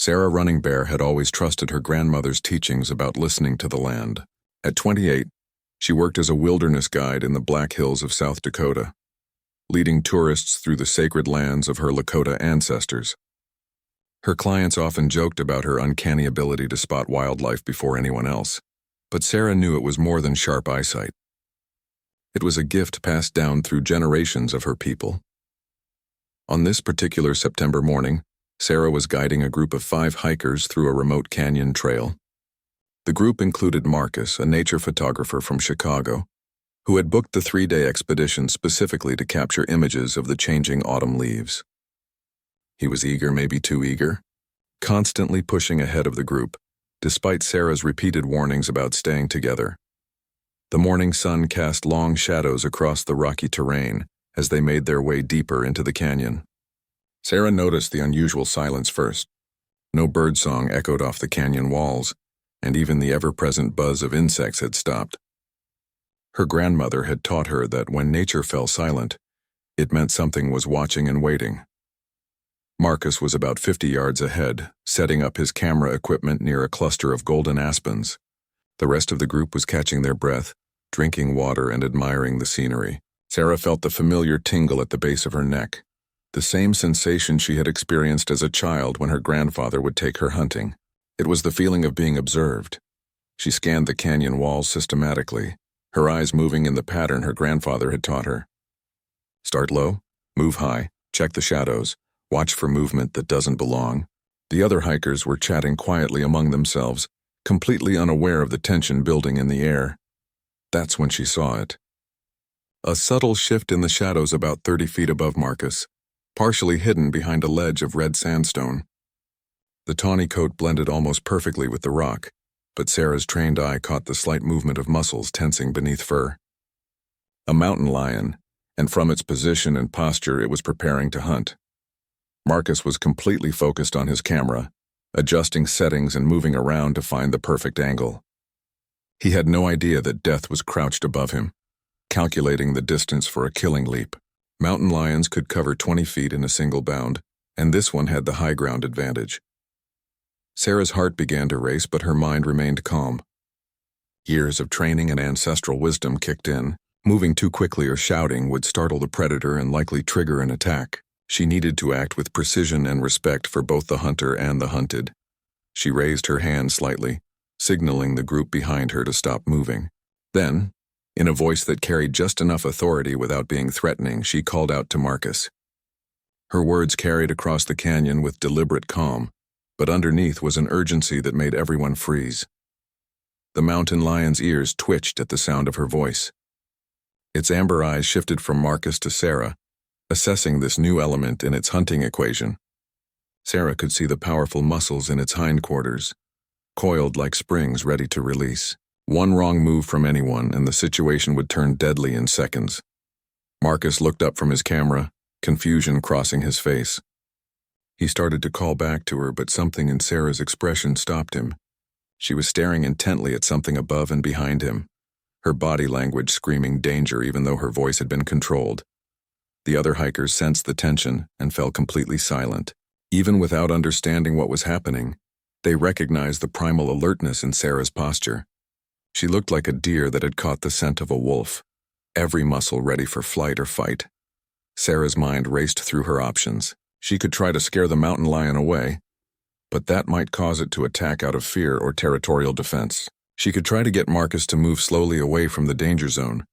Sarah Running Bear had always trusted her grandmother's teachings about listening to the land. At 28, she worked as a wilderness guide in the Black Hills of South Dakota, leading tourists through the sacred lands of her Lakota ancestors. Her clients often joked about her uncanny ability to spot wildlife before anyone else, but Sarah knew it was more than sharp eyesight. It was a gift passed down through generations of her people. On this particular September morning, Sarah was guiding a group of 5 hikers through a remote canyon trail. The group included Marcus, a nature photographer from Chicago, who had booked the 3-day expedition specifically to capture images of the changing autumn leaves. He was eager, maybe too eager, constantly pushing ahead of the group, despite Sarah's repeated warnings about staying together. The morning sun cast long shadows across the rocky terrain as they made their way deeper into the canyon. Sarah noticed the unusual silence first. No birdsong echoed off the canyon walls, and even the ever-present buzz of insects had stopped. Her grandmother had taught her that when nature fell silent, it meant something was watching and waiting. Marcus was about 50 yards ahead, setting up his camera equipment near a cluster of golden aspens. The rest of the group was catching their breath, drinking water and admiring the scenery. Sarah felt the familiar tingle at the base of her neck, the same sensation she had experienced as a child when her grandfather would take her hunting. It was the feeling of being observed. She scanned the canyon walls systematically, her eyes moving in the pattern her grandfather had taught her. Start low, move high, check the shadows, watch for movement that doesn't belong. The other hikers were chatting quietly among themselves, completely unaware of the tension building in the air. That's when she saw it. A subtle shift in the shadows about 30 feet above Marcus, partially hidden behind a ledge of red sandstone. The tawny coat blended almost perfectly with the rock, but Sarah's trained eye caught the slight movement of muscles tensing beneath fur. A mountain lion, and from its position and posture it was preparing to hunt. Marcus was completely focused on his camera, adjusting settings and moving around to find the perfect angle. He had no idea that death was crouched above him, calculating the distance for a killing leap. Mountain lions could cover 20 feet in a single bound, and this one had the high ground advantage. Sarah's heart began to race, but her mind remained calm. Years of training and ancestral wisdom kicked in. Moving too quickly or shouting would startle the predator and likely trigger an attack. She needed to act with precision and respect for both the hunter and the hunted. She raised her hand slightly, signaling the group behind her to stop moving. Then, in a voice that carried just enough authority without being threatening, she called out to Marcus. Her words carried across the canyon with deliberate calm, but underneath was an urgency that made everyone freeze. The mountain lion's ears twitched at the sound of her voice. Its amber eyes shifted from Marcus to Sarah, assessing this new element in its hunting equation. Sarah could see the powerful muscles in its hindquarters, coiled like springs ready to release. One wrong move from anyone and the situation would turn deadly in seconds. Marcus looked up from his camera, confusion crossing his face. He started to call back to her, but something in Sarah's expression stopped him. She was staring intently at something above and behind him, her body language screaming danger even though her voice had been controlled. The other hikers sensed the tension and fell completely silent. Even without understanding what was happening, they recognized the primal alertness in Sarah's posture. She looked like a deer that had caught the scent of a wolf, every muscle ready for flight or fight. Sarah's mind raced through her options. She could try to scare the mountain lion away, but that might cause it to attack out of fear or territorial defense. She could try to get Marcus to move slowly away from the danger zone,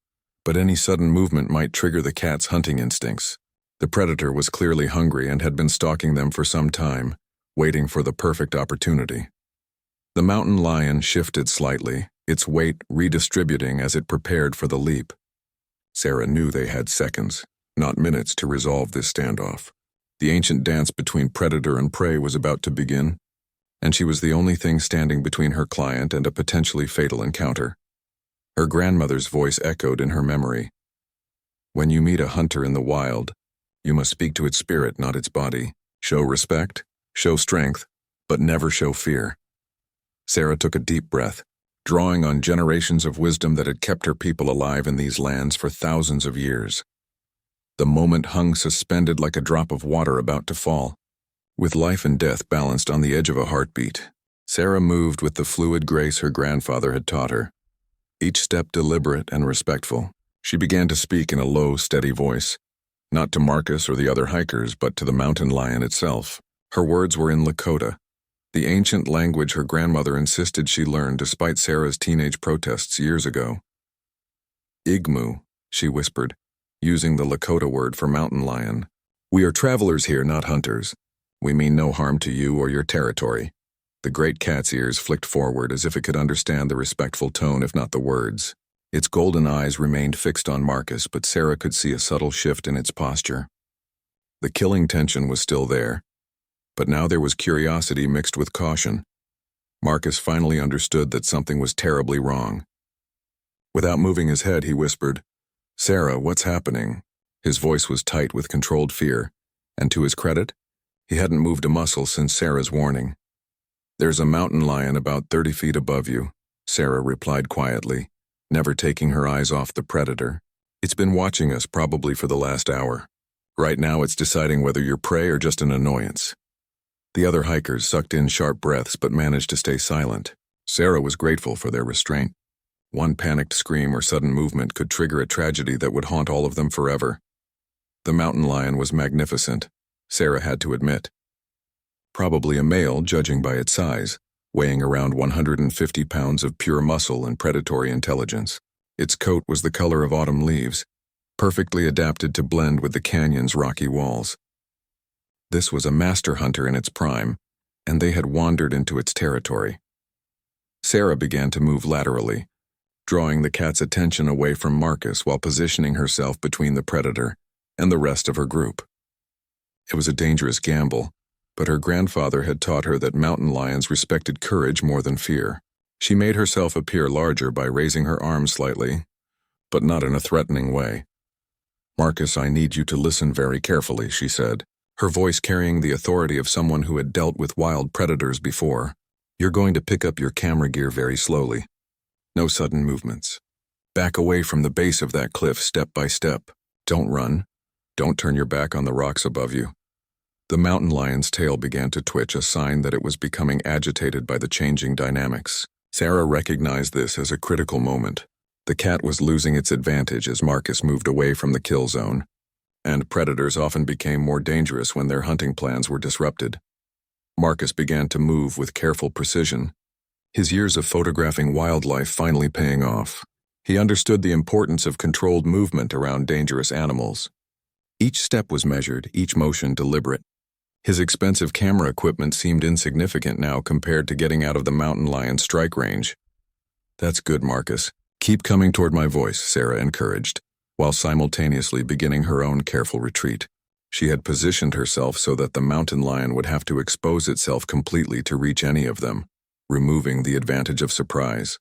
but any sudden movement might trigger the cat's hunting instincts. The predator was clearly hungry and had been stalking them for some time, waiting for the perfect opportunity. The mountain lion shifted slightly, its weight redistributing as it prepared for the leap. Sarah knew they had seconds, not minutes, to resolve this standoff. The ancient dance between predator and prey was about to begin, and she was the only thing standing between her client and a potentially fatal encounter. Her grandmother's voice echoed in her memory. When you meet a hunter in the wild, you must speak to its spirit, not its body. Show respect, show strength, but never show fear. Sarah took a deep breath, drawing on generations of wisdom that had kept her people alive in these lands for thousands of years. The moment hung suspended like a drop of water about to fall. with life and death balanced on the edge of a heartbeat. Sarah moved with the fluid grace her grandfather had taught her, each step deliberate and respectful. She began to speak in a low, steady voice, not to Marcus or the other hikers, but to the mountain lion itself. Her words were in Lakota, the ancient language her grandmother insisted she learn despite Sarah's teenage protests years ago. Igmu, she whispered, using the Lakota word for mountain lion. We are travelers here, not hunters. We mean no harm to you or your territory. The great cat's ears flicked forward as if it could understand the respectful tone if not the words. Its golden eyes remained fixed on Marcus, but Sarah could see a subtle shift in its posture. The killing tension was still there, but now there was curiosity mixed with caution. Marcus finally understood that something was terribly wrong. Without moving his head, he whispered, "Sarah, what's happening?" His voice was tight with controlled fear, and to his credit, he hadn't moved a muscle since Sarah's warning. "There's a mountain lion about 30 feet above you," Sarah replied quietly, never taking her eyes off the predator. "It's been watching us probably for the last hour. Right now it's deciding whether you're prey or just an annoyance." The other hikers sucked in sharp breaths but managed to stay silent. Sarah was grateful for their restraint. One panicked scream or sudden movement could trigger a tragedy that would haunt all of them forever. The mountain lion was magnificent, Sarah had to admit. Probably a male, judging by its size, weighing around 150 pounds of pure muscle and predatory intelligence. Its coat was the color of autumn leaves, perfectly adapted to blend with the canyon's rocky walls. This was a master hunter in its prime, and they had wandered into its territory. Sarah began to move laterally, drawing the cat's attention away from Marcus while positioning herself between the predator and the rest of her group. It was a dangerous gamble, but her grandfather had taught her that mountain lions respected courage more than fear. She made herself appear larger by raising her arms slightly, but not in a threatening way. "Marcus, I need you to listen very carefully," she said, her voice carrying the authority of someone who had dealt with wild predators before. "You're going to pick up your camera gear very slowly. No sudden movements. Back away from the base of that cliff step by step. Don't run. Don't turn your back on the rocks above you." The mountain lion's tail began to twitch, a sign that it was becoming agitated by the changing dynamics. Sarah recognized this as a critical moment. The cat was losing its advantage as Marcus moved away from the kill zone, and predators often became more dangerous when their hunting plans were disrupted. Marcus began to move with careful precision, his years of photographing wildlife finally paying off. He understood the importance of controlled movement around dangerous animals. Each step was measured, each motion deliberate. His expensive camera equipment seemed insignificant now compared to getting out of the mountain lion's strike range. "That's good, Marcus. Keep coming toward my voice," Sarah encouraged, while simultaneously beginning her own careful retreat. She had positioned herself so that the mountain lion would have to expose itself completely to reach any of them, removing the advantage of surprise.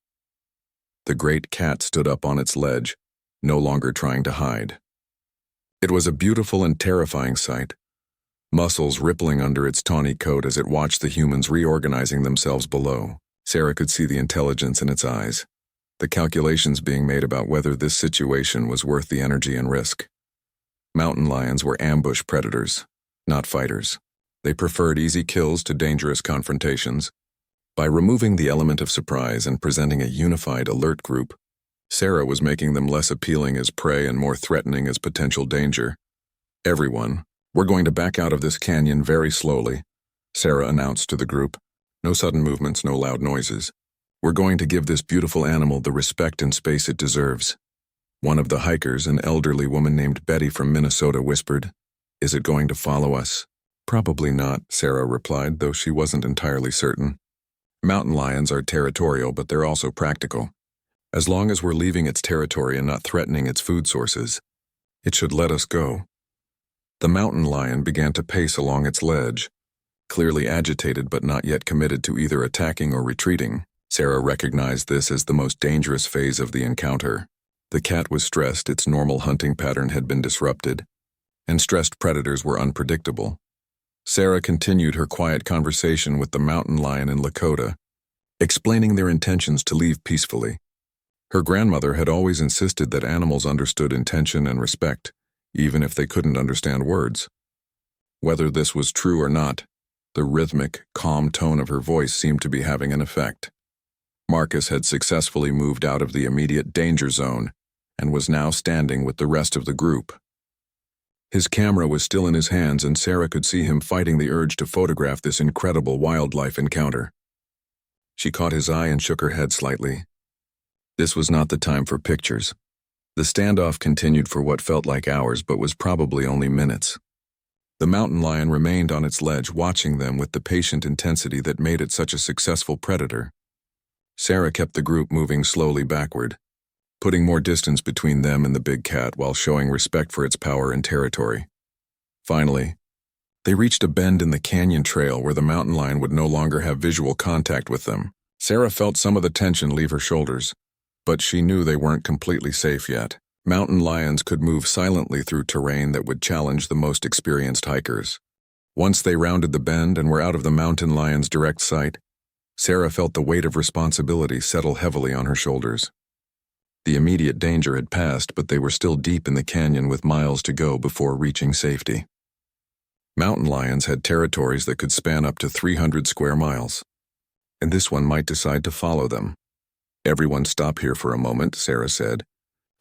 The great cat stood up on its ledge, no longer trying to hide. It was a beautiful and terrifying sight, muscles rippling under its tawny coat as it watched the humans reorganizing themselves below. Sarah could see the intelligence in its eyes, the calculations being made about whether this situation was worth the energy and risk. Mountain lions were ambush predators, not fighters. They preferred easy kills to dangerous confrontations. By removing the element of surprise and presenting a unified, alert group, Sarah was making them less appealing as prey and more threatening as potential danger. "Everyone, we're going to back out of this canyon very slowly," Sarah announced to the group. "No sudden movements, no loud noises. We're going to give this beautiful animal the respect and space it deserves." One of the hikers, an elderly woman named Betty from Minnesota, whispered, "Is it going to follow us?" "Probably not," Sarah replied, though she wasn't entirely certain. "Mountain lions are territorial, but they're also practical. As long as we're leaving its territory and not threatening its food sources, it should let us go." The mountain lion began to pace along its ledge, clearly agitated but not yet committed to either attacking or retreating. Sarah recognized this as the most dangerous phase of the encounter. The cat was stressed, its normal hunting pattern had been disrupted, and stressed predators were unpredictable. Sarah continued her quiet conversation with the mountain lion in Lakota, explaining their intentions to leave peacefully. Her grandmother had always insisted that animals understood intention and respect, even if they couldn't understand words. Whether this was true or not, The rhythmic, calm tone of her voice seemed to be having an effect. Marcus had successfully moved out of the immediate danger zone and was now standing with the rest of the group. His camera was still in his hands, and Sarah could see him fighting the urge to photograph this incredible wildlife encounter. She caught his eye and shook her head slightly. This was not the time for pictures. The standoff continued for what felt like hours but was probably only minutes. The mountain lion remained on its ledge, watching them with the patient intensity that made it such a successful predator. Sarah kept the group moving slowly backward, putting more distance between them and the big cat while showing respect for its power and territory. Finally, they reached a bend in the canyon trail where the mountain lion would no longer have visual contact with them. Sarah felt some of the tension leave her shoulders, but she knew they weren't completely safe yet. Mountain lions could move silently through terrain that would challenge the most experienced hikers. Once they rounded the bend and were out of the mountain lion's direct sight, Sarah felt the weight of responsibility settle heavily on her shoulders. The immediate danger had passed, but they were still deep in the canyon with miles to go before reaching safety. Mountain lions had territories that could span up to 300 square miles, and this one might decide to follow them. "Everyone stop here for a moment," Sarah said,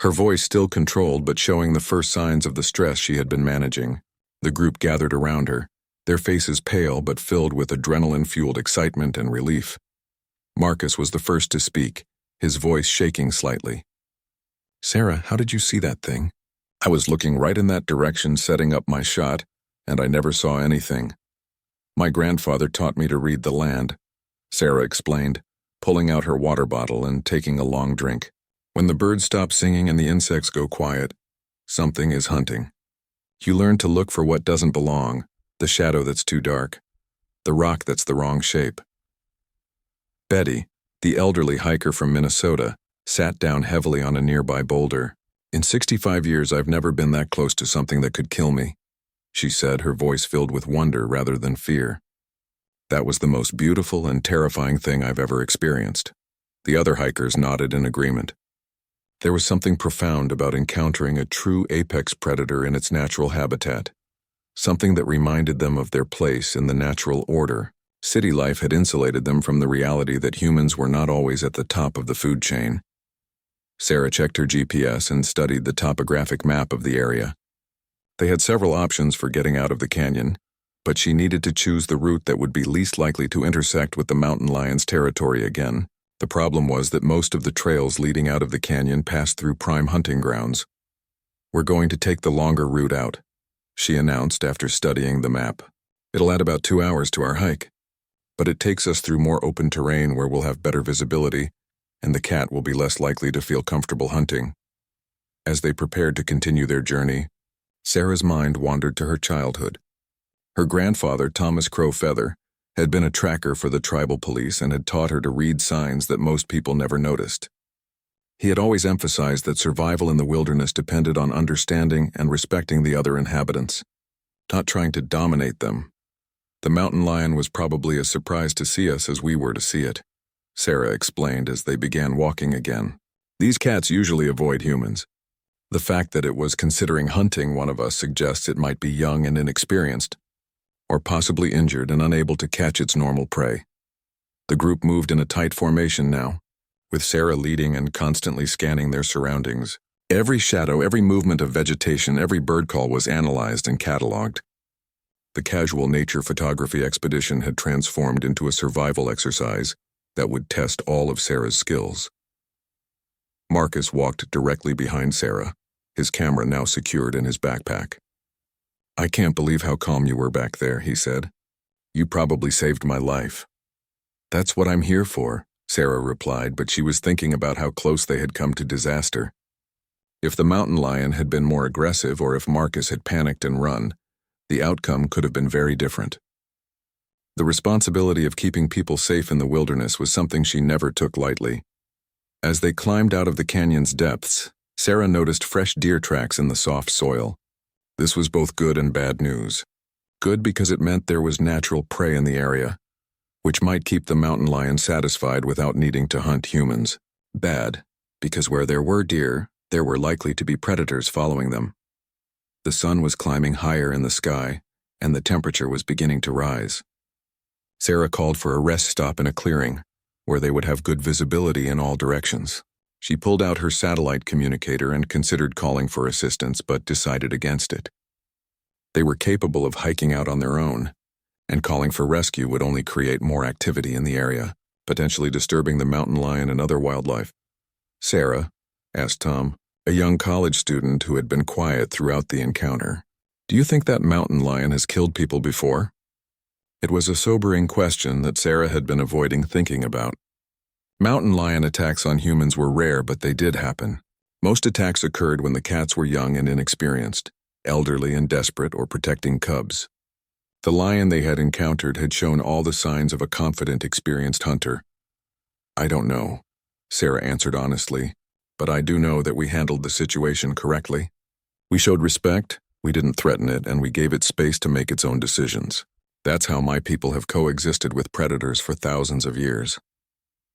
her voice still controlled but showing the first signs of the stress she had been managing. The group gathered around her, their faces pale but filled with adrenaline-fueled excitement and relief. Marcus was the first to speak, his voice shaking slightly. "Sarah, how did you see that thing?" "I was looking right in that direction, setting up my shot, and I never saw anything. My grandfather taught me to read the land," Sarah explained, pulling out her water bottle and taking a long drink. "When the birds stop singing and the insects go quiet, something is hunting. You learn to look for what doesn't belong, the shadow that's too dark, the rock that's the wrong shape." Betty, the elderly hiker from Minnesota, sat down heavily on a nearby boulder. "In 65 years, I've never been that close to something that could kill me," she said, her voice filled with wonder rather than fear. "That was the most beautiful and terrifying thing I've ever experienced." The other hikers nodded in agreement. There was something profound about encountering a true apex predator in its natural habitat, something that reminded them of their place in the natural order. City life had insulated them from the reality that humans were not always at the top of the food chain. Sarah checked her GPS and studied the topographic map of the area. They had several options for getting out of the canyon, but she needed to choose the route that would be least likely to intersect with the mountain lion's territory again. The problem was that most of the trails leading out of the canyon passed through prime hunting grounds. "We're going to take the longer route out," she announced after studying the map. "It'll add about 2 hours to our hike, but it takes us through more open terrain where we'll have better visibility, and the cat will be less likely to feel comfortable hunting." As they prepared to continue their journey, Sarah's mind wandered to her childhood. Her grandfather, Thomas Crow Feather, had been a tracker for the tribal police and had taught her to read signs that most people never noticed. He had always emphasized that survival in the wilderness depended on understanding and respecting the other inhabitants, not trying to dominate them. "The mountain lion was probably as surprised to see us as we were to see it," Sarah explained as they began walking again. "These cats usually avoid humans. The fact that it was considering hunting one of us suggests it might be young and inexperienced, or possibly injured and unable to catch its normal prey." The group moved in a tight formation now, with Sarah leading and constantly scanning their surroundings. Every shadow, every movement of vegetation, every bird call was analyzed and cataloged. The casual nature photography expedition had transformed into a survival exercise that would test all of Sarah's skills. Marcus walked directly behind Sarah, his camera now secured in his backpack. "I can't believe how calm you were back there," he said. "You probably saved my life." "That's what I'm here for," Sarah replied, but she was thinking about how close they had come to disaster. If the mountain lion had been more aggressive or if Marcus had panicked and run, the outcome could have been very different. The responsibility of keeping people safe in the wilderness was something she never took lightly. As they climbed out of the canyon's depths, Sarah noticed fresh deer tracks in the soft soil. This was both good and bad news. Good because it meant there was natural prey in the area, which might keep the mountain lion satisfied without needing to hunt humans. Bad because where there were deer, there were likely to be predators following them. The sun was climbing higher in the sky, and the temperature was beginning to rise. Sarah called for a rest stop in a clearing, where they would have good visibility in all directions. She pulled out her satellite communicator and considered calling for assistance, but decided against it. They were capable of hiking out on their own, and calling for rescue would only create more activity in the area, potentially disturbing the mountain lion and other wildlife. "Sarah," asked Tom, a young college student who had been quiet throughout the encounter, "do you think that mountain lion has killed people before?" It was a sobering question that Sarah had been avoiding thinking about. Mountain lion attacks on humans were rare, but they did happen. Most attacks occurred when the cats were young and inexperienced, elderly and desperate, or protecting cubs. The lion they had encountered had shown all the signs of a confident, experienced hunter. "I don't know," Sarah answered honestly, "but I do know that we handled the situation correctly. We showed respect, we didn't threaten it, and we gave it space to make its own decisions. That's how my people have coexisted with predators for thousands of years."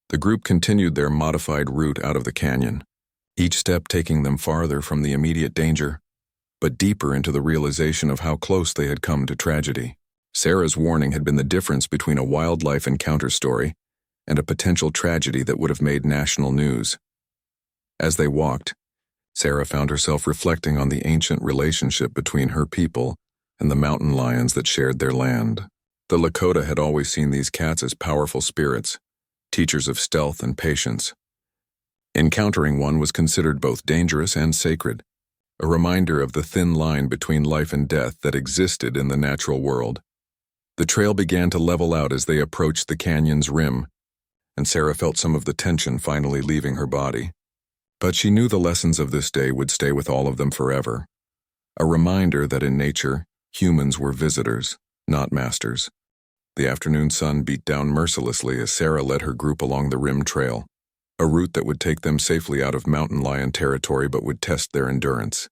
The group continued their modified route out of the canyon, each step taking them farther from the immediate danger, but deeper into the realization of how close they had come to tragedy. Sarah's warning had been the difference between a wildlife encounter story and a potential tragedy that would have made national news. As they walked, Sarah found herself reflecting on the ancient relationship between her people and the mountain lions that shared their land. The Lakota had always seen these cats as powerful spirits, teachers of stealth and patience. Encountering one was considered both dangerous and sacred, a reminder of the thin line between life and death that existed in the natural world. The trail began to level out as they approached the canyon's rim, and Sarah felt some of the tension finally leaving her body. But she knew the lessons of this day would stay with all of them forever. A reminder that in nature, humans were visitors, not masters. The afternoon sun beat down mercilessly as Sarah led her group along the rim trail, a route that would take them safely out of mountain lion territory but would test their endurance.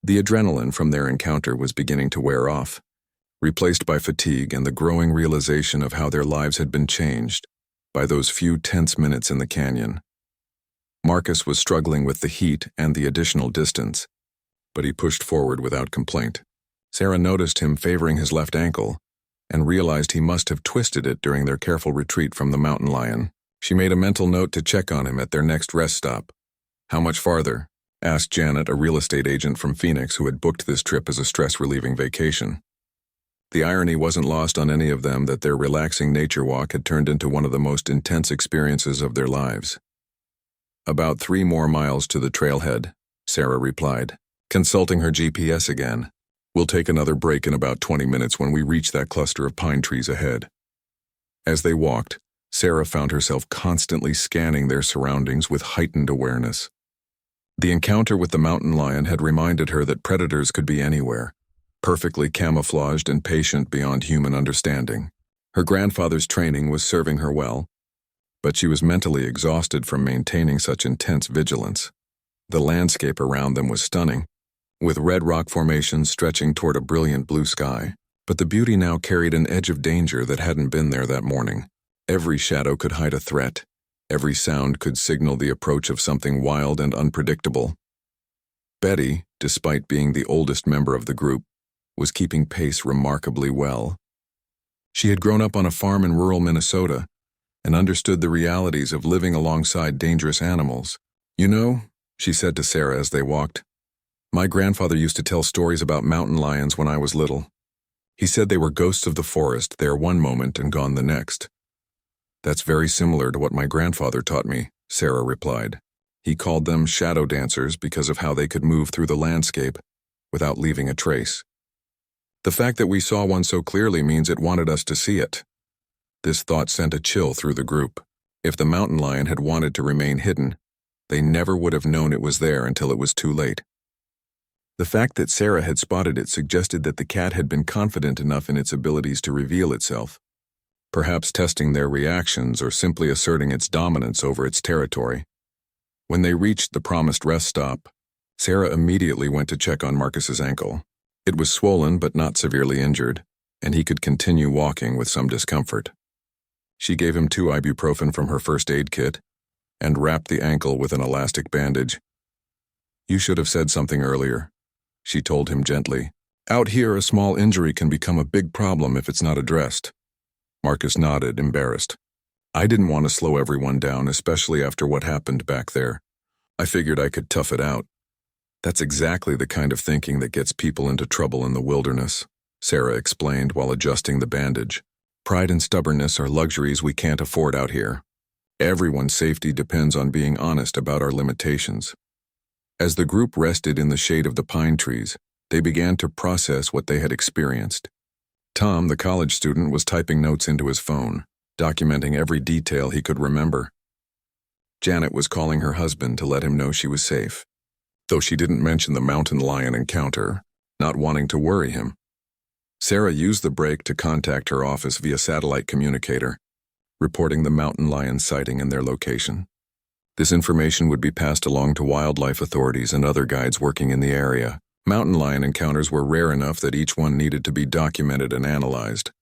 The adrenaline from their encounter was beginning to wear off, replaced by fatigue and the growing realization of how their lives had been changed by those few tense minutes in the canyon. Marcus was struggling with the heat and the additional distance, but he pushed forward without complaint. Sarah noticed him favoring his left ankle and realized he must have twisted it during their careful retreat from the mountain lion. She made a mental note to check on him at their next rest stop. "How much farther?" asked Janet, a real estate agent from Phoenix who had booked this trip as a stress-relieving vacation. The irony wasn't lost on any of them that their relaxing nature walk had turned into one of the most intense experiences of their lives. "About 3 more miles to the trailhead," Sarah replied, consulting her GPS again. "We'll take another break in about 20 minutes when we reach that cluster of pine trees ahead." As they walked, Sarah found herself constantly scanning their surroundings with heightened awareness. The encounter with the mountain lion had reminded her that predators could be anywhere, perfectly camouflaged and patient beyond human understanding. Her grandfather's training was serving her well, but she was mentally exhausted from maintaining such intense vigilance. The landscape around them was stunning, with red rock formations stretching toward a brilliant blue sky, but the beauty now carried an edge of danger that hadn't been there that morning. Every shadow could hide a threat. Every sound could signal the approach of something wild and unpredictable. Betty, despite being the oldest member of the group, was keeping pace remarkably well. She had grown up on a farm in rural Minnesota and understood the realities of living alongside dangerous animals. "You know," she said to Sarah as they walked, "my grandfather used to tell stories about mountain lions when I was little. He said they were ghosts of the forest, there one moment and gone the next." "That's very similar to what my grandfather taught me," Sarah replied. "He called them shadow dancers because of how they could move through the landscape without leaving a trace. The fact that we saw one so clearly means it wanted us to see it." This thought sent a chill through the group. If the mountain lion had wanted to remain hidden, they never would have known it was there until it was too late. The fact that Sarah had spotted it suggested that the cat had been confident enough in its abilities to reveal itself, perhaps testing their reactions or simply asserting its dominance over its territory. When they reached the promised rest stop, Sarah immediately went to check on Marcus's ankle. It was swollen but not severely injured, and he could continue walking with some discomfort. She gave him 2 ibuprofen from her first aid kit and wrapped the ankle with an elastic bandage. "You should have said something earlier," she told him gently. "Out here, a small injury can become a big problem if it's not addressed." Marcus nodded, embarrassed. I didn't want to slow everyone down, especially after what happened back there. I figured I could tough it out. That's exactly the kind of thinking that gets people into trouble in the wilderness, Sarah explained while adjusting the bandage. Pride and stubbornness are luxuries we can't afford out here. Everyone's safety depends on being honest about our limitations. As the group rested in the shade of the pine trees, they began to process what they had experienced. Tom, the college student, was typing notes into his phone, documenting every detail he could remember. Janet was calling her husband to let him know she was safe, though she didn't mention the mountain lion encounter, not wanting to worry him. Sarah used the break to contact her office via satellite communicator, reporting the mountain lion sighting and their location. This information would be passed along to wildlife authorities and other guides working in the area. Mountain lion encounters were rare enough that each one needed to be documented and analyzed.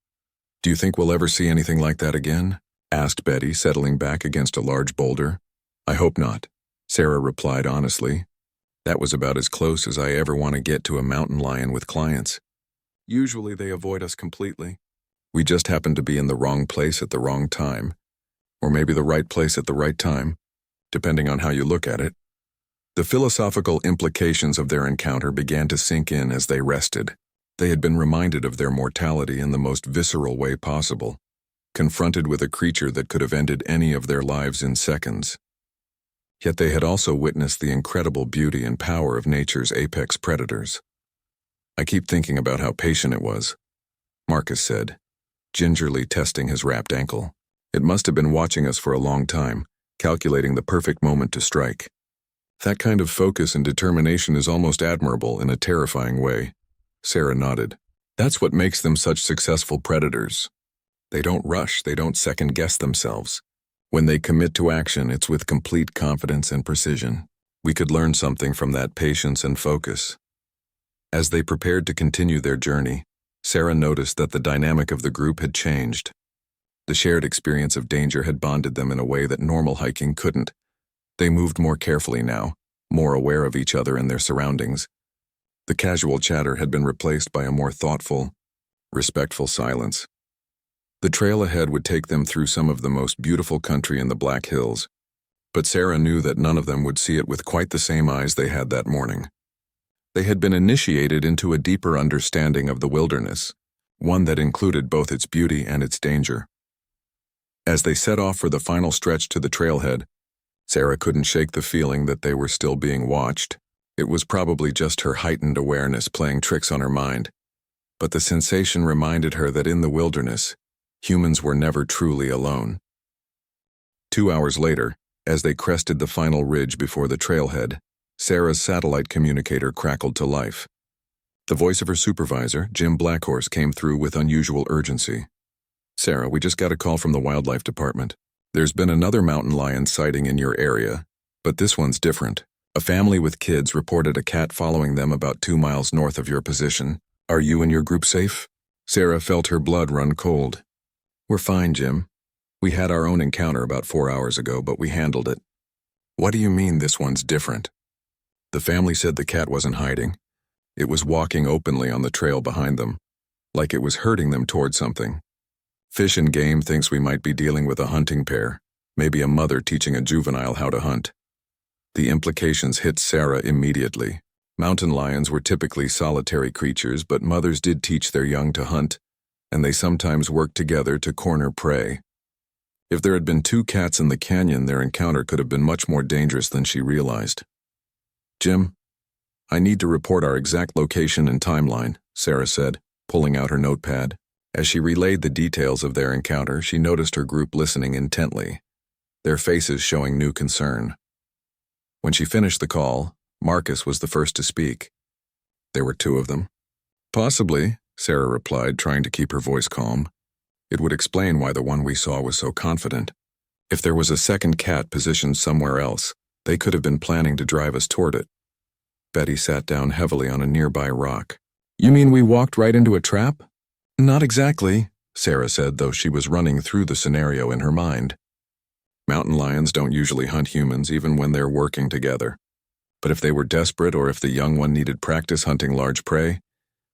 Do you think we'll ever see anything like that again? Asked Betty, settling back against a large boulder. I hope not, Sarah replied honestly. That was about as close as I ever want to get to a mountain lion with clients. Usually they avoid us completely. We just happen to be in the wrong place at the wrong time, or maybe the right place at the right time, depending on how you look at it. The philosophical implications of their encounter began to sink in as they rested. They had been reminded of their mortality in the most visceral way possible, confronted with a creature that could have ended any of their lives in seconds. Yet they had also witnessed the incredible beauty and power of nature's apex predators. I keep thinking about how patient it was, Marcus said, gingerly testing his wrapped ankle. It must have been watching us for a long time, calculating the perfect moment to strike. That kind of focus and determination is almost admirable in a terrifying way. Sarah nodded. That's what makes them such successful predators. They don't rush, they don't second-guess themselves. When they commit to action, it's with complete confidence and precision. We could learn something from that patience and focus. As they prepared to continue their journey, Sarah noticed that the dynamic of the group had changed. The shared experience of danger had bonded them in a way that normal hiking couldn't. They moved more carefully now, more aware of each other and their surroundings. The casual chatter had been replaced by a more thoughtful, respectful silence. The trail ahead would take them through some of the most beautiful country in the Black Hills, but Sarah knew that none of them would see it with quite the same eyes they had that morning. They had been initiated into a deeper understanding of the wilderness, one that included both its beauty and its danger. As they set off for the final stretch to the trailhead, Sarah couldn't shake the feeling that they were still being watched. It was probably just her heightened awareness playing tricks on her mind, but the sensation reminded her that in the wilderness, humans were never truly alone. 2 hours later, as they crested the final ridge before the trailhead, Sarah's satellite communicator crackled to life. The voice of her supervisor, Jim Blackhorse, came through with unusual urgency. Sarah, we just got a call from the wildlife department. There's been another mountain lion sighting in your area, but this one's different. A family with kids reported a cat following them about 2 miles north of your position. Are you and your group safe? Sarah felt her blood run cold. We're fine, Jim. We had our own encounter about 4 hours ago, but we handled it. What do you mean this one's different? The family said the cat wasn't hiding. It was walking openly on the trail behind them, like it was herding them toward something. Fish and Game thinks we might be dealing with a hunting pair, maybe a mother teaching a juvenile how to hunt. The implications hit Sarah immediately. Mountain lions were typically solitary creatures, but mothers did teach their young to hunt, and they sometimes worked together to corner prey. If there had been 2 cats in the canyon, their encounter could have been much more dangerous than she realized. Jim, I need to report our exact location and timeline, Sarah said, pulling out her notepad. As she relayed the details of their encounter, she noticed her group listening intently, their faces showing new concern. When she finished the call, Marcus was the first to speak. There were 2 of them. Possibly, Sarah replied, trying to keep her voice calm. It would explain why the one we saw was so confident. If there was a second cat positioned somewhere else, they could have been planning to drive us toward it. Betty sat down heavily on a nearby rock. You mean we walked right into a trap? Not exactly, Sarah said, though she was running through the scenario in her mind. Mountain lions don't usually hunt humans even when they're working together. But if they were desperate or if the young one needed practice hunting large prey,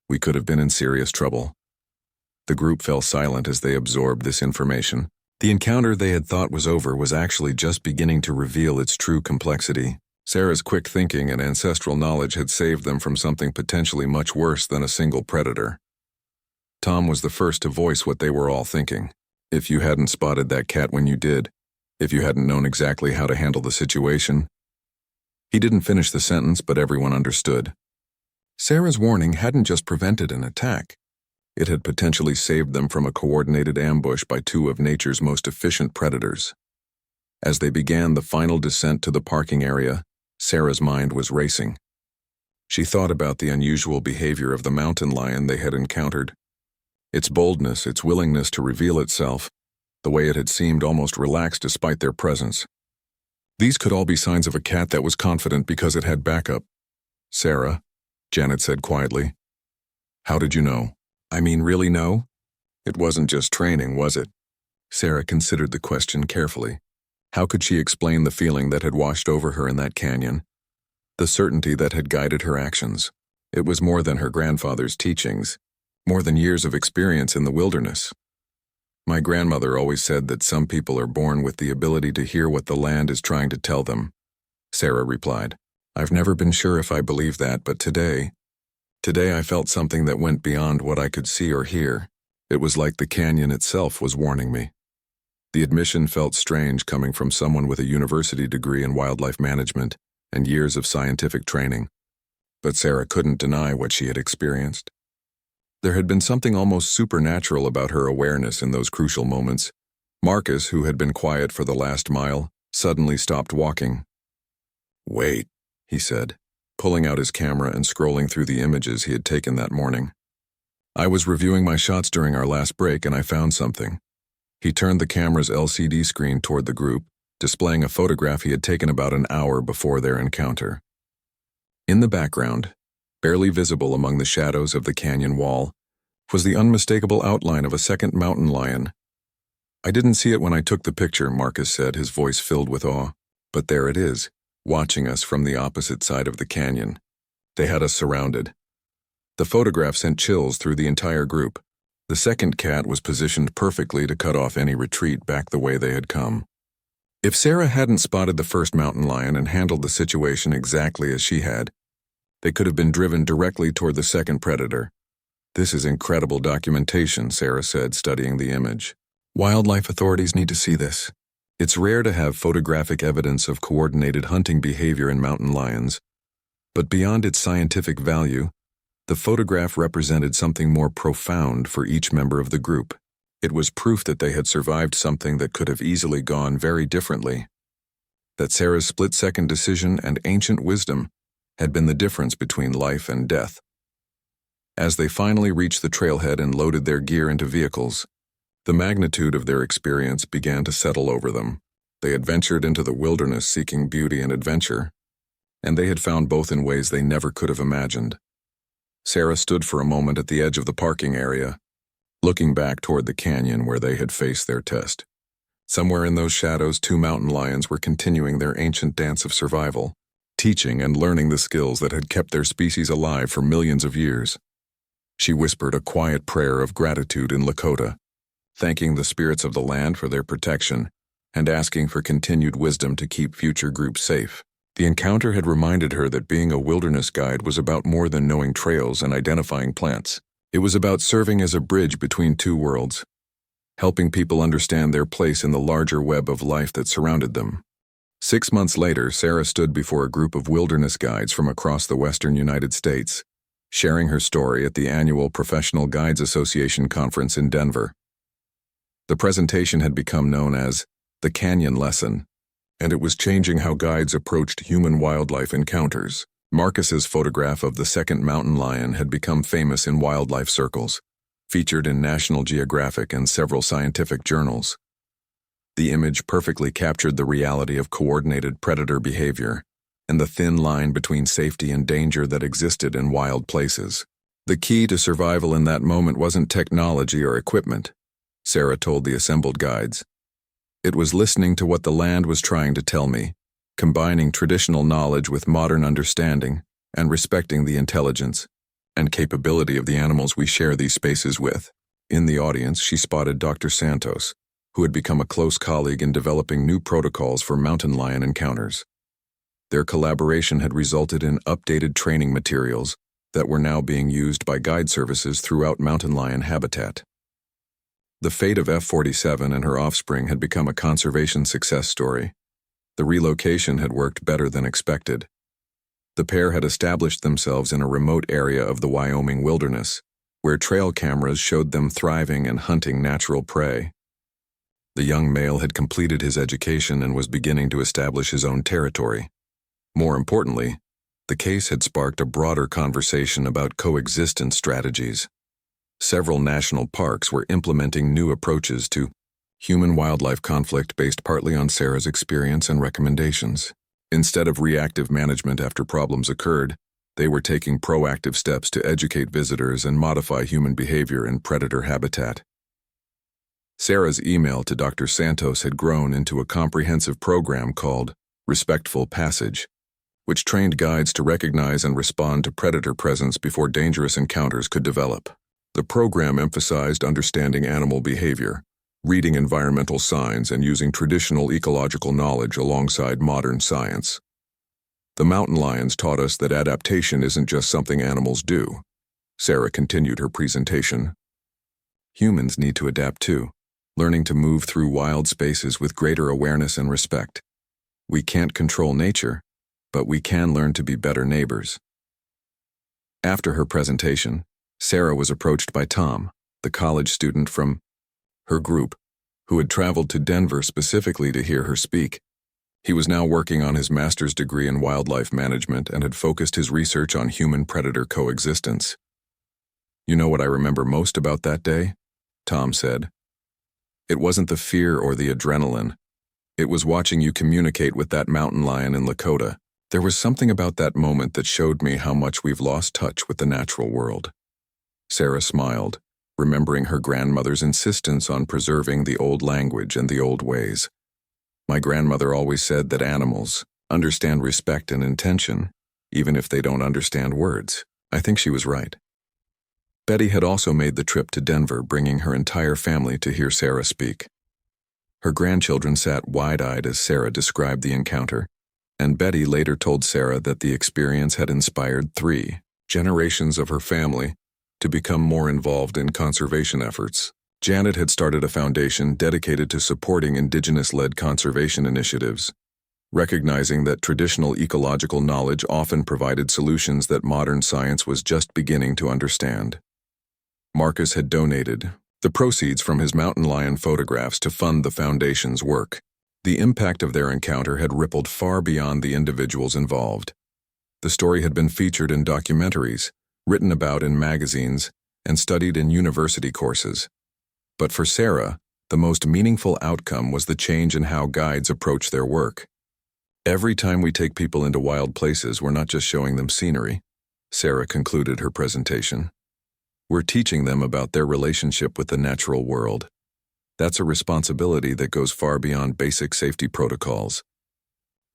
we could have been in serious trouble. The group fell silent as they absorbed this information. The encounter they had thought was over was actually just beginning to reveal its true complexity. Sarah's quick thinking and ancestral knowledge had saved them from something potentially much worse than a single predator. Tom was the first to voice what they were all thinking. If you hadn't spotted that cat when you did, if you hadn't known exactly how to handle the situation. He didn't finish the sentence, but everyone understood. Sarah's warning hadn't just prevented an attack. It had potentially saved them from a coordinated ambush by two of nature's most efficient predators. As they began the final descent to the parking area, Sarah's mind was racing. She thought about the unusual behavior of the mountain lion they had encountered. Its boldness, its willingness to reveal itself, the way it had seemed almost relaxed despite their presence. These could all be signs of a cat that was confident because it had backup. "Sarah," Janet said quietly, "how did you know? I mean, really know? It wasn't just training, was it?" Sarah considered the question carefully. How could she explain the feeling that had washed over her in that canyon? The certainty that had guided her actions. It was more than her grandfather's teachings, more than years of experience in the wilderness. "My grandmother always said that some people are born with the ability to hear what the land is trying to tell them," Sarah replied. "I've never been sure if I believe that, but today I felt something that went beyond what I could see or hear. It was like the canyon itself was warning me." The admission felt strange coming from someone with a university degree in wildlife management and years of scientific training, but Sarah couldn't deny what she had experienced. There had been something almost supernatural about her awareness in those crucial moments. Marcus, who had been quiet for the last mile, suddenly stopped walking. "Wait," he said, pulling out his camera and scrolling through the images he had taken that morning. "I was reviewing my shots during our last break and I found something." He turned the camera's LCD screen toward the group, displaying a photograph he had taken about an hour before their encounter. In the background, barely visible among the shadows of the canyon wall, was the unmistakable outline of a second mountain lion. "I didn't see it when I took the picture," Marcus said, his voice filled with awe. "But there it is, watching us from the opposite side of the canyon." They had us surrounded. The photograph sent chills through the entire group. The second cat was positioned perfectly to cut off any retreat back the way they had come. If Sarah hadn't spotted the first mountain lion and handled the situation exactly as she had, they could have been driven directly toward the second predator. "This is incredible documentation," Sarah said, studying the image. "Wildlife authorities need to see this. It's rare to have photographic evidence of coordinated hunting behavior in mountain lions, but beyond its scientific value, the photograph represented something more profound for each member of the group. It was proof that they had survived something that could have easily gone very differently. That Sarah's split-second decision and ancient wisdom had been the difference between life and death. As they finally reached the trailhead and loaded their gear into vehicles, the magnitude of their experience began to settle over them. They had ventured into the wilderness seeking beauty and adventure, and they had found both in ways they never could have imagined. Sarah stood for a moment at the edge of the parking area, looking back toward the canyon where they had faced their test. Somewhere in those shadows, two mountain lions were continuing their ancient dance of survival, teaching and learning the skills that had kept their species alive for millions of years. She whispered a quiet prayer of gratitude in Lakota, thanking the spirits of the land for their protection and asking for continued wisdom to keep future groups safe. The encounter had reminded her that being a wilderness guide was about more than knowing trails and identifying plants. It was about serving as a bridge between two worlds, helping people understand their place in the larger web of life that surrounded them. 6 months later, Sarah stood before a group of wilderness guides from across the western United States, sharing her story at the annual Professional Guides Association conference in Denver. The presentation had become known as the Canyon Lesson, and it was changing how guides approached human-wildlife encounters. Marcus's photograph of the second mountain lion had become famous in wildlife circles, featured in National Geographic and several scientific journals. The image perfectly captured the reality of coordinated predator behavior and the thin line between safety and danger that existed in wild places. The key to survival in that moment wasn't technology or equipment, Sarah told the assembled guides. It was listening to what the land was trying to tell me, combining traditional knowledge with modern understanding, and respecting the intelligence and capability of the animals we share these spaces with. In the audience, she spotted Dr. Santos, who had become a close colleague in developing new protocols for mountain lion encounters. Their collaboration had resulted in updated training materials that were now being used by guide services throughout mountain lion habitat. The fate of F-47 and her offspring had become a conservation success story. The relocation had worked better than expected. The pair had established themselves in a remote area of the Wyoming wilderness, where trail cameras showed them thriving and hunting natural prey. The young male had completed his education and was beginning to establish his own territory. More importantly, the case had sparked a broader conversation about coexistence strategies. Several national parks were implementing new approaches to human-wildlife conflict based partly on Sarah's experience and recommendations. Instead of reactive management after problems occurred, they were taking proactive steps to educate visitors and modify human behavior in predator habitat. Sarah's email to Dr. Santos had grown into a comprehensive program called Respectful Passage, which trained guides to recognize and respond to predator presence before dangerous encounters could develop. The program emphasized understanding animal behavior, reading environmental signs, and using traditional ecological knowledge alongside modern science. The mountain lions taught us that adaptation isn't just something animals do. Sarah continued her presentation. Humans need to adapt too, learning to move through wild spaces with greater awareness and respect. We can't control nature, but we can learn to be better neighbors. After her presentation, Sarah was approached by Tom, the college student from her group, who had traveled to Denver specifically to hear her speak. He was now working on his master's degree in wildlife management and had focused his research on human-predator coexistence. "You know what I remember most about that day?" Tom said. "It wasn't the fear or the adrenaline. It was watching you communicate with that mountain lion in Lakota. There was something about that moment that showed me how much we've lost touch with the natural world." Sarah smiled, remembering her grandmother's insistence on preserving the old language and the old ways. "My grandmother always said that animals understand respect and intention, even if they don't understand words." I think she was right. Betty had also made the trip to Denver, bringing her entire family to hear Sarah speak. Her grandchildren sat wide-eyed as Sarah described the encounter, and Betty later told Sarah that the experience had inspired 3 generations of her family to become more involved in conservation efforts. Janet had started a foundation dedicated to supporting Indigenous-led conservation initiatives, recognizing that traditional ecological knowledge often provided solutions that modern science was just beginning to understand. Marcus had donated the proceeds from his mountain lion photographs to fund the foundation's work. The impact of their encounter had rippled far beyond the individuals involved. The story had been featured in documentaries, written about in magazines, and studied in university courses. But for Sarah, the most meaningful outcome was the change in how guides approach their work. "Every time we take people into wild places, we're not just showing them scenery," Sarah concluded her presentation. "We're teaching them about their relationship with the natural world. That's a responsibility that goes far beyond basic safety protocols."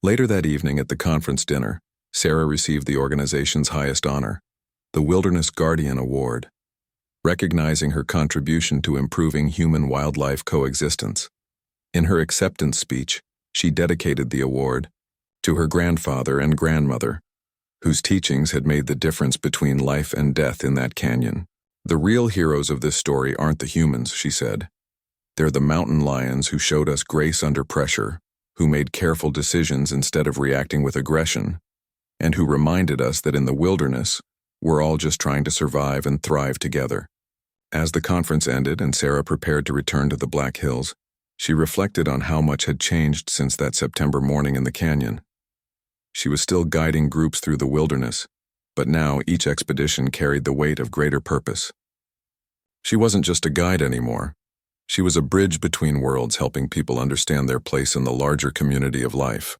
Later that evening at the conference dinner, Sarah received the organization's highest honor, the Wilderness Guardian Award, recognizing her contribution to improving human-wildlife coexistence. In her acceptance speech, she dedicated the award to her grandfather and grandmother, whose teachings had made the difference between life and death in that canyon. "The real heroes of this story aren't the humans," she said. "They're the mountain lions who showed us grace under pressure, who made careful decisions instead of reacting with aggression, and who reminded us that in the wilderness, we're all just trying to survive and thrive together." As the conference ended and Sarah prepared to return to the Black Hills, she reflected on how much had changed since that September morning in the canyon. She was still guiding groups through the wilderness, but now each expedition carried the weight of greater purpose. She wasn't just a guide anymore. She was a bridge between worlds, helping people understand their place in the larger community of life.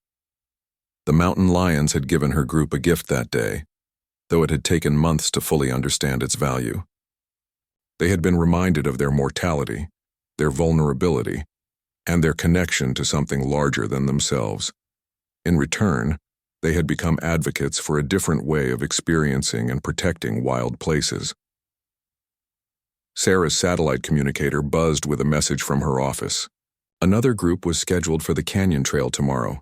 The mountain lions had given her group a gift that day, though it had taken months to fully understand its value. They had been reminded of their mortality, their vulnerability, and their connection to something larger than themselves. In return, they had become advocates for a different way of experiencing and protecting wild places. Sarah's satellite communicator buzzed with a message from her office. Another group was scheduled for the canyon trail tomorrow,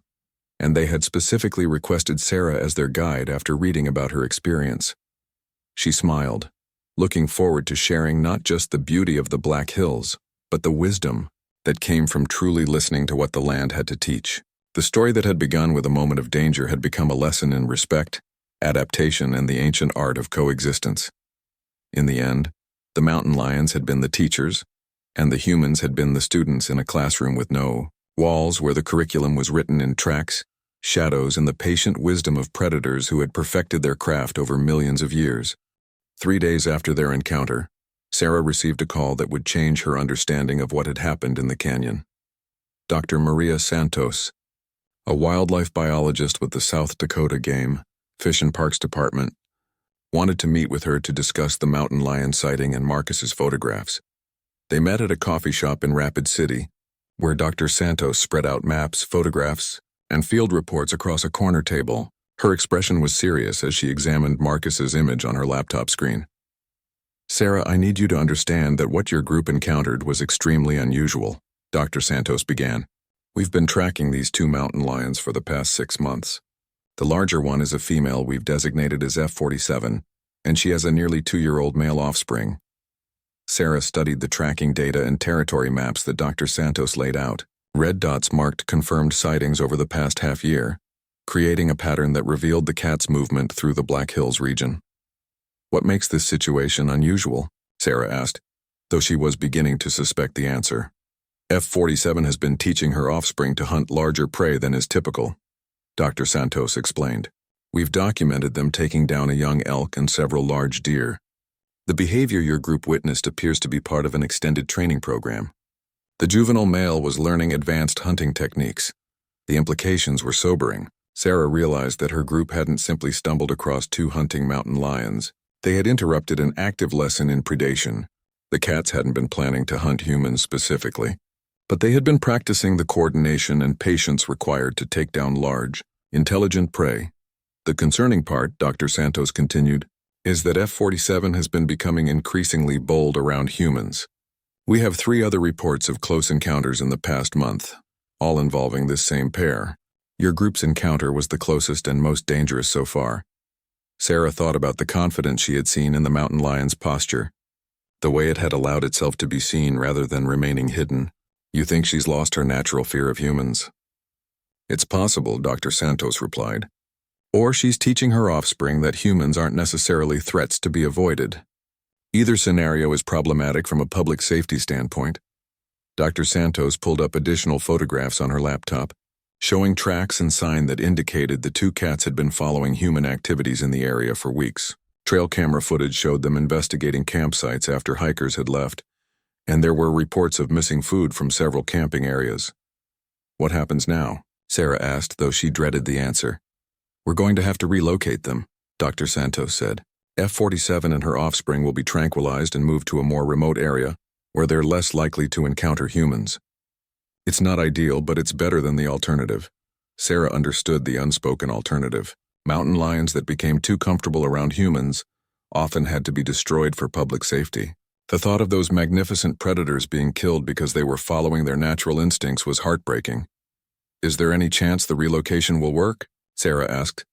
and they had specifically requested Sarah as their guide after reading about her experience. She smiled, looking forward to sharing not just the beauty of the Black Hills, but the wisdom that came from truly listening to what the land had to teach. The story that had begun with a moment of danger had become a lesson in respect, adaptation, and the ancient art of coexistence. In the end, the mountain lions had been the teachers, and the humans had been the students in a classroom with no walls where the curriculum was written in tracks, shadows, and the patient wisdom of predators who had perfected their craft over millions of years. 3 days after their encounter, Sarah received a call that would change her understanding of what had happened in the canyon. Dr. Maria Santos, a wildlife biologist with the South Dakota Game, Fish and Parks Department, wanted to meet with her to discuss the mountain lion sighting and Marcus's photographs. They met at a coffee shop in Rapid City, where Dr. Santos spread out maps, photographs, and field reports across a corner table. Her expression was serious as she examined Marcus's image on her laptop screen. "Sarah, I need you to understand that what your group encountered was extremely unusual," Dr. Santos began. "We've been tracking these 2 mountain lions for the past 6 months. The larger one is a female we've designated as F47, and she has a nearly 2-year-old male offspring." Sarah studied the tracking data and territory maps that Dr. Santos laid out. Red dots marked confirmed sightings over the past half-year, creating a pattern that revealed the cat's movement through the Black Hills region. "What makes this situation unusual?" Sarah asked, though she was beginning to suspect the answer. "F47 has been teaching her offspring to hunt larger prey than is typical," Dr. Santos explained. "We've documented them taking down a young elk and several large deer. The behavior your group witnessed appears to be part of an extended training program. The juvenile male was learning advanced hunting techniques. The implications were sobering." Sarah realized that her group hadn't simply stumbled across 2 hunting mountain lions. They had interrupted an active lesson in predation. The cats hadn't been planning to hunt humans specifically, but they had been practicing the coordination and patience required to take down large, intelligent prey. "The concerning part," Dr. Santos continued, "is that F47 has been becoming increasingly bold around humans. We have 3 other reports of close encounters in the past month, all involving this same pair. Your group's encounter was the closest and most dangerous so far." Sarah thought about the confidence she had seen in the mountain lion's posture, the way it had allowed itself to be seen rather than remaining hidden. "You think she's lost her natural fear of humans?" "It's possible," Dr. Santos replied. "Or she's teaching her offspring that humans aren't necessarily threats to be avoided. Either scenario is problematic from a public safety standpoint." Dr. Santos pulled up additional photographs on her laptop, showing tracks and sign that indicated the 2 cats had been following human activities in the area for weeks. Trail camera footage showed them investigating campsites after hikers had left, and there were reports of missing food from several camping areas. "What happens now?" Sarah asked, though she dreaded the answer. "We're going to have to relocate them," Dr. Santos said. "F47 and her offspring will be tranquilized and moved to a more remote area where they're less likely to encounter humans. It's not ideal, but it's better than the alternative." Sarah understood the unspoken alternative. Mountain lions that became too comfortable around humans often had to be destroyed for public safety. The thought of those magnificent predators being killed because they were following their natural instincts was heartbreaking. "Is there any chance the relocation will work?" Sarah asked.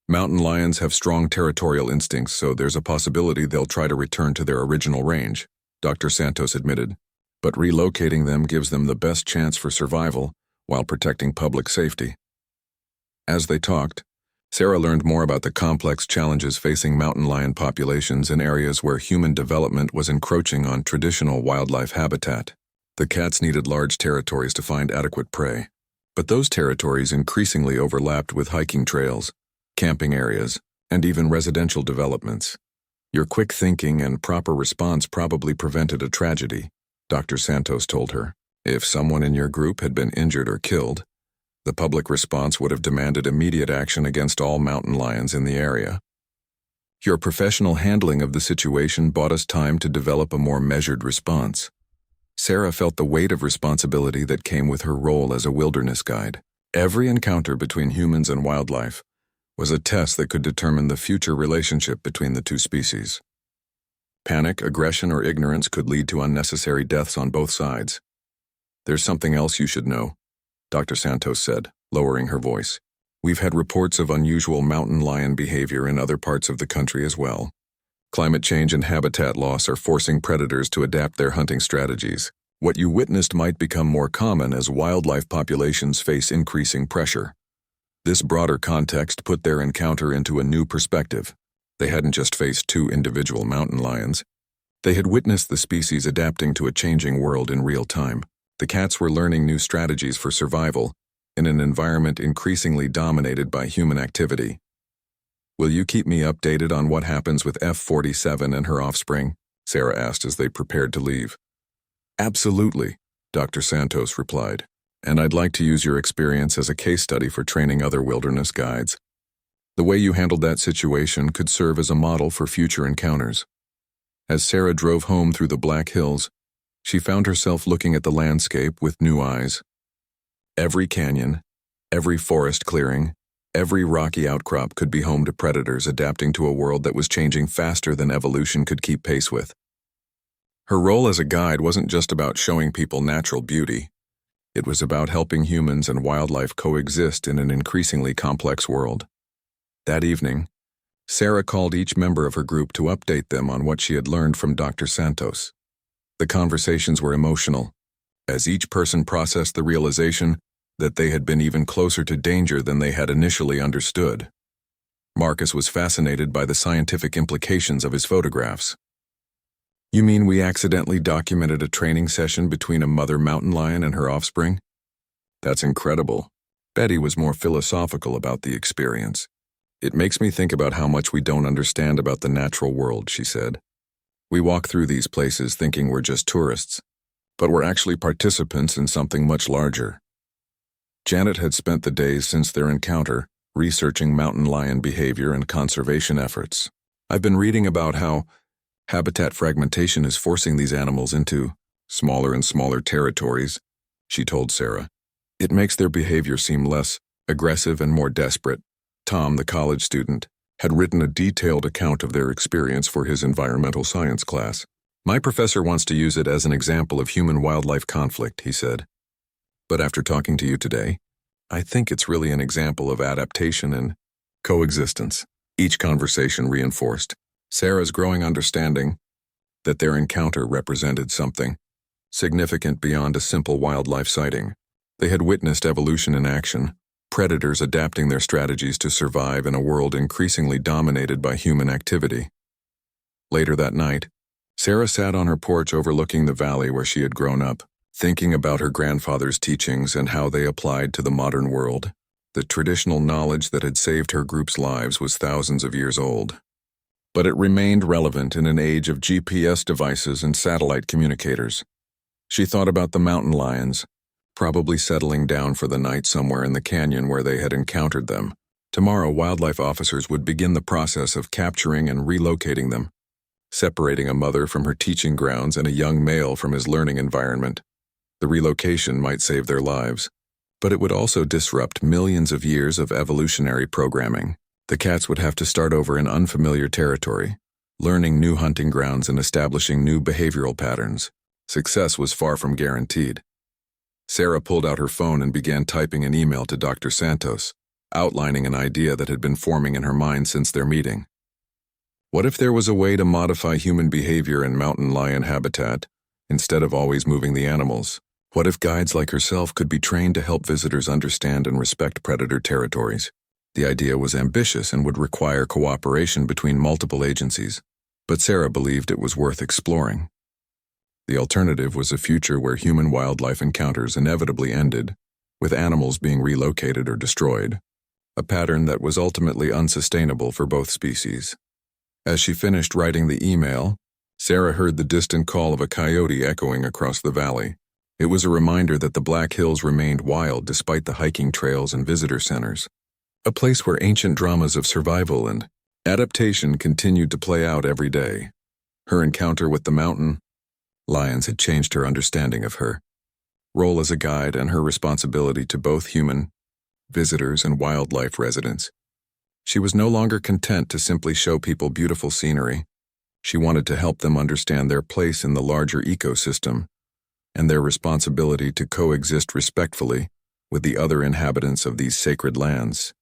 "Mountain lions have strong territorial instincts, so there's a possibility they'll try to return to their original range," Dr. Santos admitted. "But relocating them gives them the best chance for survival while protecting public safety." As they talked, Sarah learned more about the complex challenges facing mountain lion populations in areas where human development was encroaching on traditional wildlife habitat. The cats needed large territories to find adequate prey, but those territories increasingly overlapped with hiking trails, camping areas, and even residential developments. "Your quick thinking and proper response probably prevented a tragedy," Dr. Santos told her. "If someone in your group had been injured or killed, the public response would have demanded immediate action against all mountain lions in the area. Your professional handling of the situation bought us time to develop a more measured response." Sarah felt the weight of responsibility that came with her role as a wilderness guide. Every encounter between humans and wildlife was a test that could determine the future relationship between the 2 species. Panic, aggression, or ignorance could lead to unnecessary deaths on both sides. There's something else you should know, Dr. Santos said, lowering her voice. We've had reports of unusual mountain lion behavior in other parts of the country as well. Climate change and habitat loss are forcing predators to adapt their hunting strategies. What you witnessed might become more common as wildlife populations face increasing pressure. This broader context put their encounter into a new perspective. They hadn't just faced two individual mountain lions. They had witnessed the species adapting to a changing world in real time. The cats were learning new strategies for survival in an environment increasingly dominated by human activity. Will you keep me updated on what happens with F-47 and her offspring? Sarah asked as they prepared to leave. Absolutely, Dr. Santos replied, and I'd like to use your experience as a case study for training other wilderness guides. The way you handled that situation could serve as a model for future encounters. As Sarah drove home through the Black Hills, she found herself looking at the landscape with new eyes. Every canyon, every forest clearing, every rocky outcrop could be home to predators adapting to a world that was changing faster than evolution could keep pace with. Her role as a guide wasn't just about showing people natural beauty. It was about helping humans and wildlife coexist in an increasingly complex world. That evening, Sarah called each member of her group to update them on what she had learned from Dr. Santos. The conversations were emotional, as each person processed the realization that they had been even closer to danger than they had initially understood. Marcus was fascinated by the scientific implications of his photographs. You mean we accidentally documented a training session between a mother mountain lion and her offspring? That's incredible. Betty was more philosophical about the experience. It makes me think about how much we don't understand about the natural world, she said. We walk through these places thinking we're just tourists, but we're actually participants in something much larger. Janet had spent the days since their encounter researching mountain lion behavior and conservation efforts. I've been reading about how habitat fragmentation is forcing these animals into smaller and smaller territories, she told Sarah. It makes their behavior seem less aggressive and more desperate. Tom, the college student, had written a detailed account of their experience for his environmental science class. My professor wants to use it as an example of human-wildlife conflict, he said. But after talking to you today, I think it's really an example of adaptation and coexistence. Each conversation reinforced Sarah's growing understanding that their encounter represented something significant beyond a simple wildlife sighting. They had witnessed evolution in action, predators adapting their strategies to survive in a world increasingly dominated by human activity. Later that night, Sarah sat on her porch overlooking the valley where she had grown up, thinking about her grandfather's teachings and how they applied to the modern world. The traditional knowledge that had saved her group's lives was thousands of years old, but it remained relevant in an age of GPS devices and satellite communicators. She thought about the mountain lions, probably settling down for the night somewhere in the canyon where they had encountered them. Tomorrow, wildlife officers would begin the process of capturing and relocating them, separating a mother from her teaching grounds and a young male from his learning environment. The relocation might save their lives, but it would also disrupt millions of years of evolutionary programming. The cats would have to start over in unfamiliar territory, learning new hunting grounds and establishing new behavioral patterns. Success was far from guaranteed. Sarah pulled out her phone and began typing an email to Dr. Santos, outlining an idea that had been forming in her mind since their meeting. What if there was a way to modify human behavior in mountain lion habitat, instead of always moving the animals? What if guides like herself could be trained to help visitors understand and respect predator territories? The idea was ambitious and would require cooperation between multiple agencies, but Sarah believed it was worth exploring. The alternative was a future where human-wildlife encounters inevitably ended, with animals being relocated or destroyed, a pattern that was ultimately unsustainable for both species. As she finished writing the email, Sarah heard the distant call of a coyote echoing across the valley. It was a reminder that the Black Hills remained wild despite the hiking trails and visitor centers, a place where ancient dramas of survival and adaptation continued to play out every day. Her encounter with the mountain lions had changed her understanding of her role as a guide and her responsibility to both human visitors and wildlife residents. She was no longer content to simply show people beautiful scenery. She wanted to help them understand their place in the larger ecosystem and their responsibility to coexist respectfully with the other inhabitants of these sacred lands.